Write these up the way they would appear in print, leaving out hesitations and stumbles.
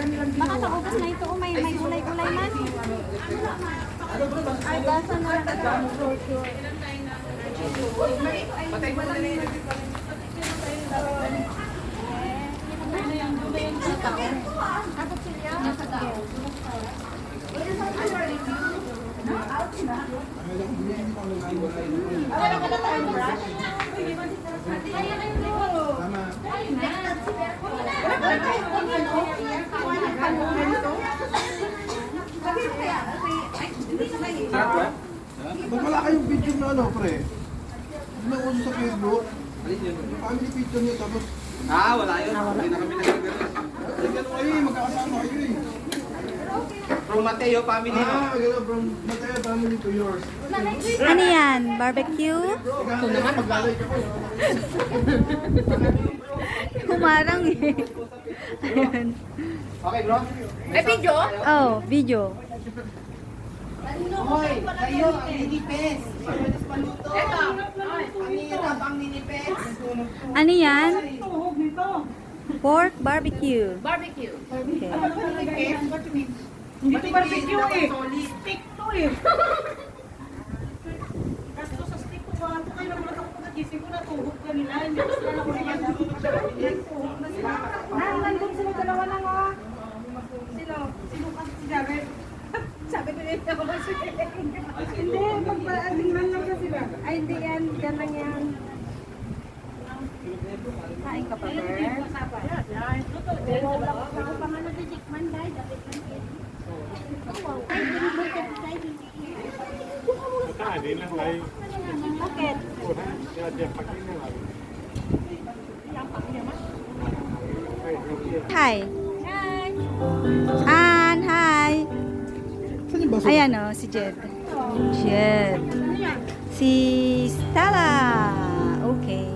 Baka sa bukas na ito, may gulay-gulay man. Ugasan na lang ito. Patay mo na rin. Ba't wala kayong video na ano, pre? Hindi na uso sa Facebook. Yung family picture niyo tapos... Wala yun. Hindi na kami nagagano. Ganun kayo eh, magkakasama kayo eh. From Mateo family. Gano'n, from Mateo family to yours. Ano yan? Barbecue? Ikaw naman, maglalay ka ko. Humarang eh. Ayun. Okay, bro? Oh, video. Hoy, kayo ang ninipes. Ito. Ang hirap ang ninipes. Ano yan? Pork barbecue. Barbecue. Okay. Hindi to barbecue eh. Stick to eh. Gasto sa stick ko. Bakit kayo naman ako pagkagising ko natuhog ka nila. Hindi ko sila ako naman tuhog na sila. Nandun sila dalawa lang oh. Sino kasi si Jared? Sabi ko nila ako si Hindi, pagpa-adingnan lang kasi ba? Ay, hindi yan. Yan lang yan. Kain ka pa, Bert? Bakit? Hi. Hi. Hi. Saan yung baso? Ayan o, si Jed. Jed. Si Stella. Okay.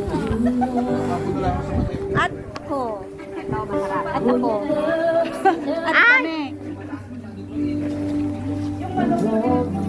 Tapos na lang ako sa Mateo. At ako. Ikaw masarap. At ako.